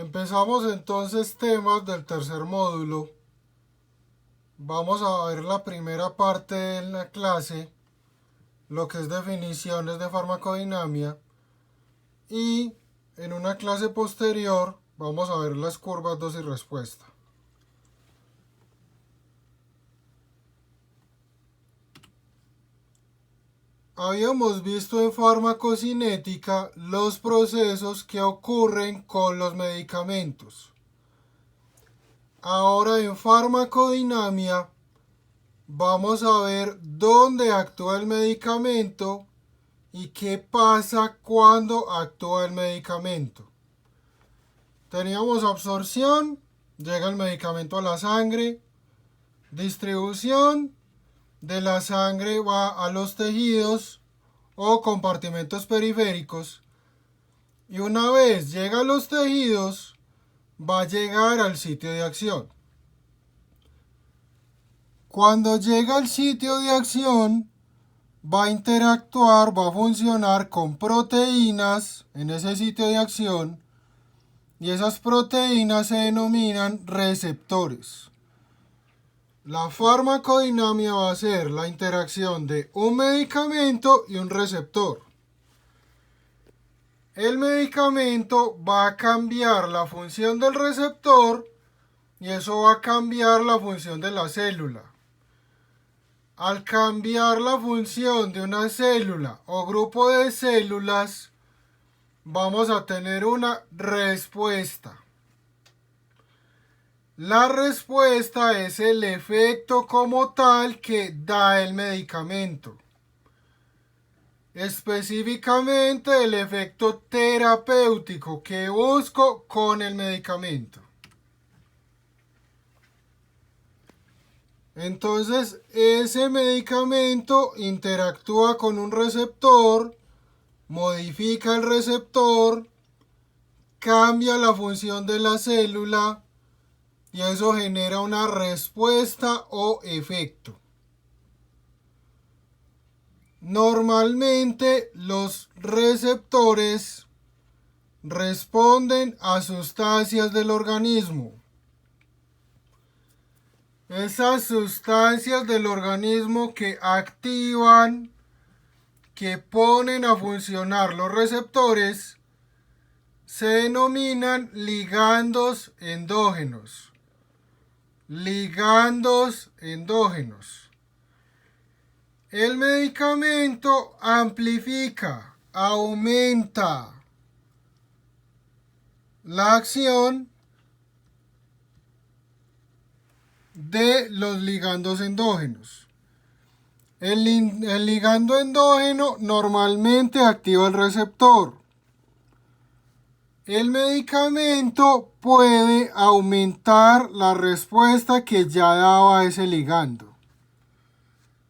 Empezamos entonces temas del tercer módulo. Vamos a ver la primera parte de la clase, lo que es definiciones de farmacodinamia, y en una clase posterior vamos a ver las curvas dosis y respuesta. Habíamos visto en farmacocinética los procesos que ocurren con los medicamentos. Ahora en farmacodinamia vamos a ver dónde actúa el medicamento y qué pasa cuando actúa el medicamento. Teníamos absorción, llega el medicamento a la sangre, distribución, de la sangre va a los tejidos o compartimentos periféricos y una vez llega a los tejidos va a llegar al sitio de acción. Cuando llega al sitio de acción va a interactuar, va a funcionar con proteínas en ese sitio de acción y esas proteínas se denominan receptores. La farmacodinamia va a ser la interacción de un medicamento y un receptor. El medicamento va a cambiar la función del receptor y eso va a cambiar la función de la célula. Al cambiar la función de una célula o grupo de células, vamos a tener una respuesta. La respuesta es el efecto como tal que da el medicamento. Específicamente el efecto terapéutico que busco con el medicamento. Entonces, ese medicamento interactúa con un receptor, modifica el receptor, cambia la función de la célula y eso genera una respuesta o efecto. Normalmente los receptores responden a sustancias del organismo. Esas sustancias del organismo que activan, que ponen a funcionar los receptores, se denominan ligandos endógenos. Ligandos endógenos. El medicamento amplifica, aumenta la acción de los ligandos endógenos. El ligando endógeno normalmente activa el receptor. El medicamento puede aumentar la respuesta que ya daba ese ligando.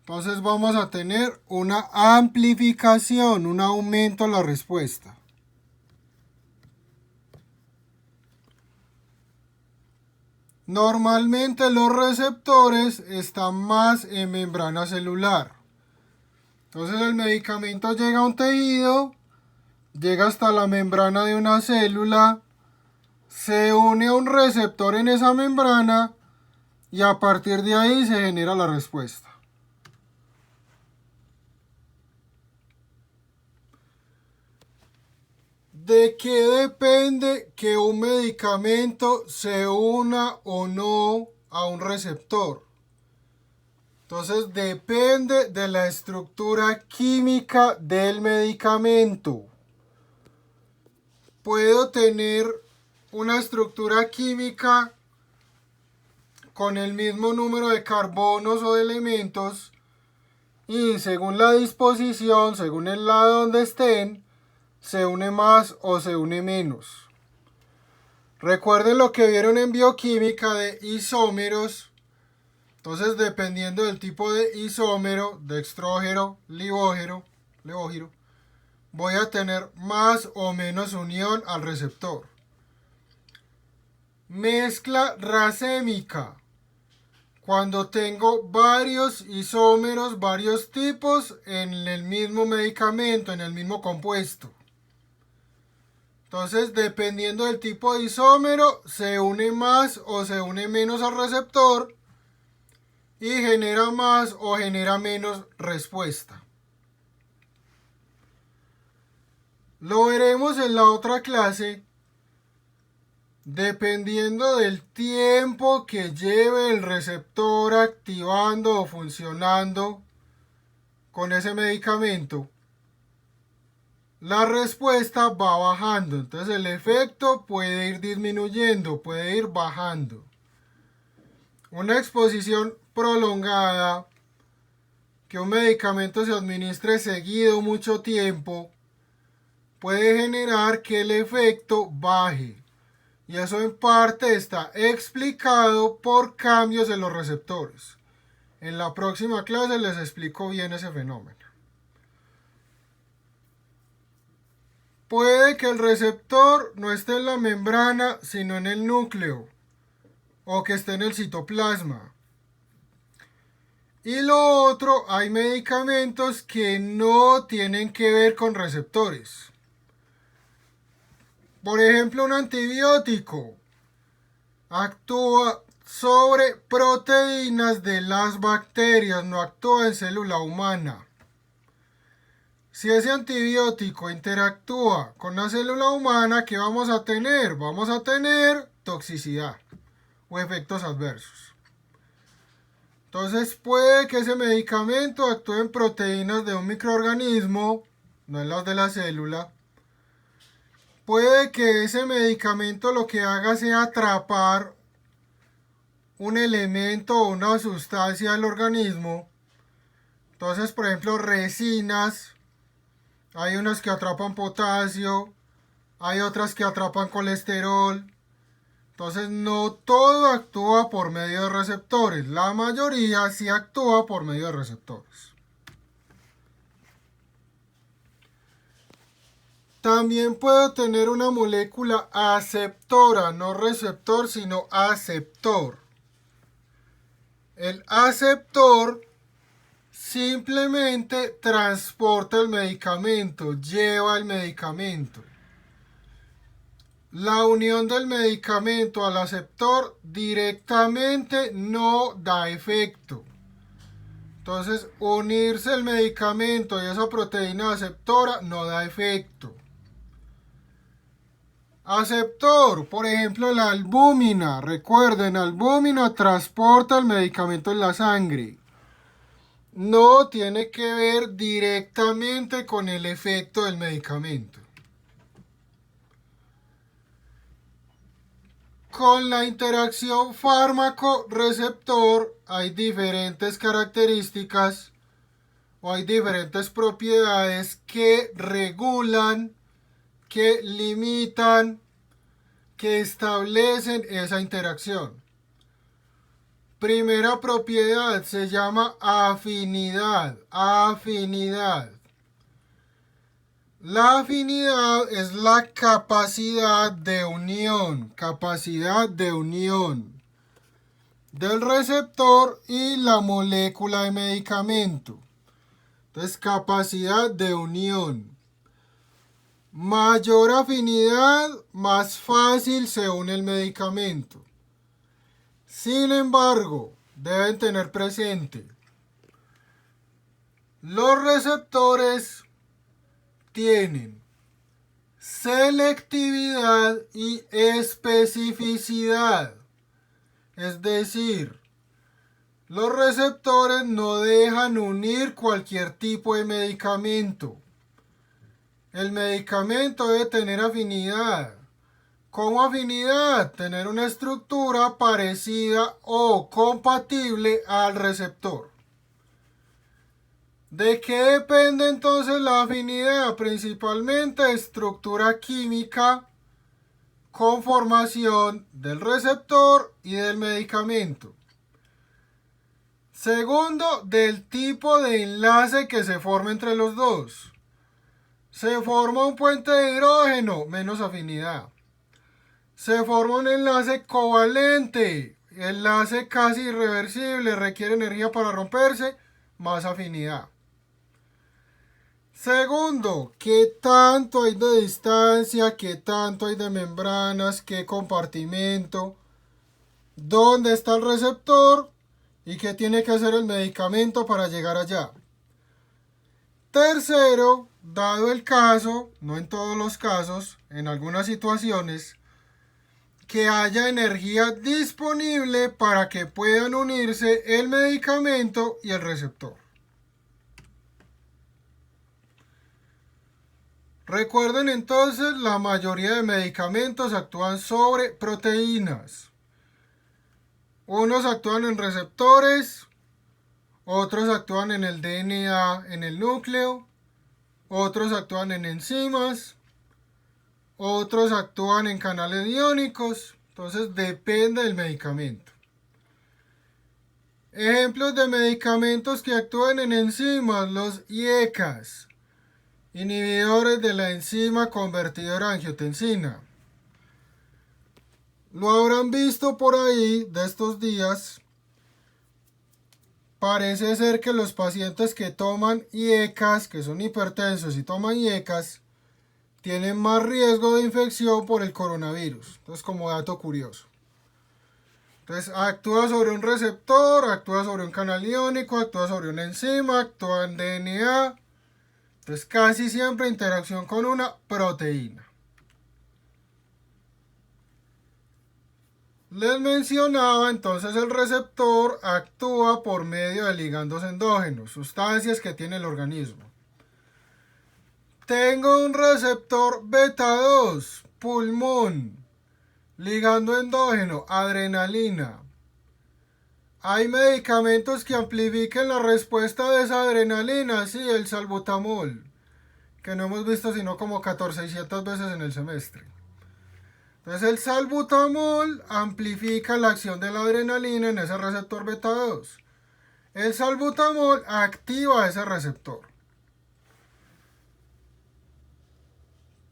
Entonces vamos a tener una amplificación, un aumento en la respuesta. Normalmente los receptores están más en membrana celular. Entonces el medicamento llega a un tejido, llega hasta la membrana de una célula, se une a un receptor en esa membrana y a partir de ahí se genera la respuesta. ¿De qué depende que un medicamento se una o no a un receptor? Entonces depende de la estructura química del medicamento. Puedo tener una estructura química con el mismo número de carbonos o de elementos y según la disposición, según el lado donde estén, se une más o se une menos. Recuerden lo que vieron en bioquímica de isómeros. Entonces, dependiendo del tipo de isómero, dextrógeno, levógeno, voy a tener más o menos unión al receptor. Mezcla racémica. Cuando tengo varios isómeros, varios tipos en el mismo medicamento, en el mismo compuesto. Entonces, dependiendo del tipo de isómero, se une más o se une menos al receptor y genera más o genera menos respuesta. Lo veremos en la otra clase. Dependiendo del tiempo que lleve el receptor activando o funcionando con ese medicamento, la respuesta va bajando. Entonces el efecto puede ir disminuyendo, puede ir bajando. Una exposición prolongada, que un medicamento se administre seguido mucho tiempo, puede generar que el efecto baje. Y eso en parte está explicado por cambios en los receptores. En la próxima clase les explico bien ese fenómeno. Puede que el receptor no esté en la membrana, sino en el núcleo, o que esté en el citoplasma. Y lo otro, hay medicamentos que no tienen que ver con receptores. Por ejemplo, un antibiótico actúa sobre proteínas de las bacterias, no actúa en célula humana. Si ese antibiótico interactúa con la célula humana, ¿qué vamos a tener? Vamos a tener toxicidad o efectos adversos. Entonces puede que ese medicamento actúe en proteínas de un microorganismo, no en las de la célula. Puede que ese medicamento lo que haga sea atrapar un elemento o una sustancia del organismo. Entonces, por ejemplo, resinas, hay unas que atrapan potasio, hay otras que atrapan colesterol. Entonces, no todo actúa por medio de receptores, la mayoría sí actúa por medio de receptores. También puedo tener una molécula aceptora, no receptor, sino aceptor. El aceptor simplemente transporta el medicamento, lleva el medicamento. La unión del medicamento al aceptor directamente no da efecto. Entonces, unirse el medicamento y esa proteína aceptora no da efecto. Aceptor, por ejemplo, la albúmina. Recuerden, albúmina transporta el medicamento en la sangre. No tiene que ver directamente con el efecto del medicamento. Con la interacción fármaco-receptor hay diferentes características o hay diferentes propiedades que regulan, que limitan, que establecen esa interacción. Primera propiedad se llama afinidad. Afinidad. La afinidad es la capacidad de unión del receptor y la molécula de medicamento. Entonces, capacidad de unión. Mayor afinidad, más fácil se une el medicamento. Sin embargo, deben tener presente, los receptores tienen selectividad y especificidad. Es decir, los receptores no dejan unir cualquier tipo de medicamento. El medicamento debe tener afinidad. ¿Cómo afinidad? Tener una estructura parecida o compatible al receptor. ¿De qué depende entonces la afinidad? Principalmente estructura química, conformación del receptor y del medicamento. Segundo, del tipo de enlace que se forma entre los dos. Se forma un puente de hidrógeno, menos afinidad. Se forma un enlace covalente, enlace casi irreversible, requiere energía para romperse, más afinidad. Segundo, ¿qué tanto hay de distancia? ¿Qué tanto hay de membranas? ¿Qué compartimento? ¿Dónde está el receptor? ¿Y qué tiene que hacer el medicamento para llegar allá? Tercero, dado el caso, no en todos los casos, en algunas situaciones, que haya energía disponible para que puedan unirse el medicamento y el receptor. Recuerden entonces, la mayoría de medicamentos actúan sobre proteínas. Unos actúan en receptores, otros actúan en el DNA, en el núcleo, otros actúan en enzimas, otros actúan en canales iónicos. Entonces depende del medicamento. Ejemplos de medicamentos que actúan en enzimas: los IECAs, inhibidores de la enzima convertidora de angiotensina. Lo habrán visto por ahí de estos días. Parece ser que los pacientes que toman IECAs, que son hipertensos y toman IECAs, tienen más riesgo de infección por el coronavirus. Entonces, como dato curioso. Entonces, actúa sobre un receptor, actúa sobre un canal iónico, actúa sobre una enzima, actúa en DNA. Entonces, casi siempre interacción con una proteína. Les mencionaba entonces, el receptor actúa por medio de ligandos endógenos, sustancias que tiene el organismo. Tengo un receptor beta 2, pulmón, ligando endógeno, adrenalina. ¿Hay medicamentos que amplifiquen la respuesta de esa adrenalina? Sí, el salbutamol, que no hemos visto sino como 1400 veces en el semestre. Entonces el salbutamol amplifica la acción de la adrenalina en ese receptor beta 2. El salbutamol activa ese receptor.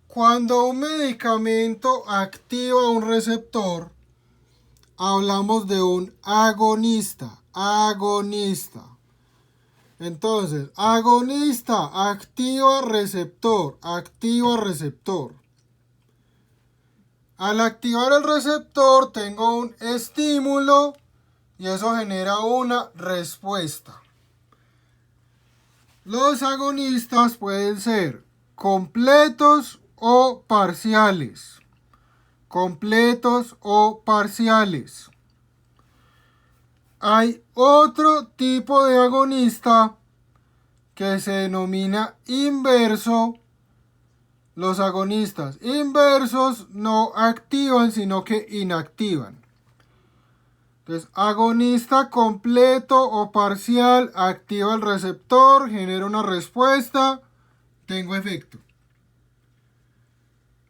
Cuando un medicamento activa un receptor, hablamos de un agonista. Entonces, agonista, activa receptor. Al activar el receptor tengo un estímulo y eso genera una respuesta. Los agonistas pueden ser completos o parciales. Hay otro tipo de agonista que se denomina inverso. Los agonistas inversos no activan, sino que inactivan. Entonces, agonista completo o parcial, activa el receptor, genera una respuesta, tengo efecto.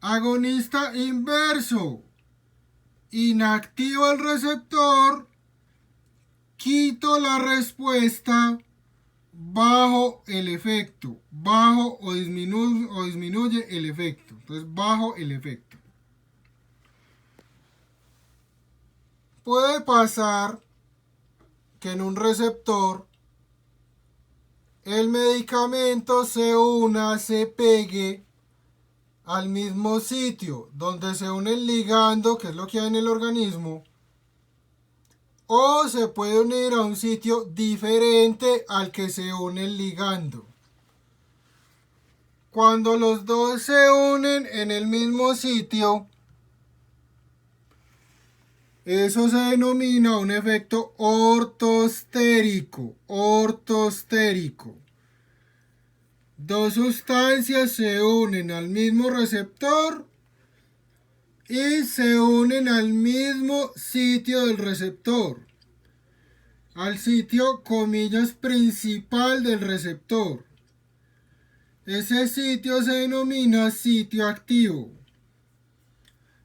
Agonista inverso, inactiva el receptor, quito la respuesta, bajo el efecto, bajo o disminuye el efecto. Entonces, bajo el efecto. Puede pasar que en un receptor el medicamento se pegue al mismo sitio donde se une el ligando, que es lo que hay en el organismo, o se puede unir a un sitio diferente al que se une el ligando. Cuando los dos se unen en el mismo sitio, eso se denomina un efecto ortostérico. Dos sustancias se unen al mismo receptor y se unen al mismo sitio del receptor, al sitio, comillas, principal del receptor. Ese sitio se denomina sitio activo.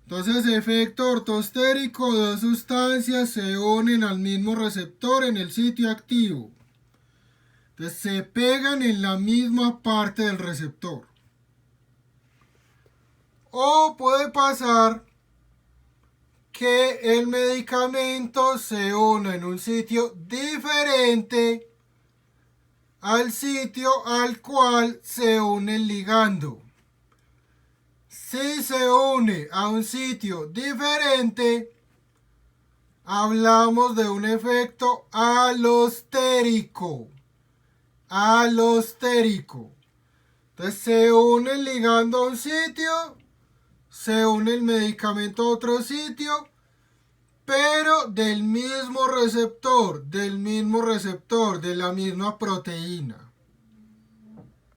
Entonces, efecto ortostérico: dos sustancias se unen al mismo receptor en el sitio activo. Entonces, se pegan en la misma parte del receptor. O puede pasar que el medicamento se una en un sitio diferente al sitio al cual se une el ligando. Si se une a un sitio diferente, hablamos de un efecto alostérico. Alostérico. Entonces se une el ligando a un sitio, se une el medicamento a otro sitio, pero del mismo receptor, de la misma proteína.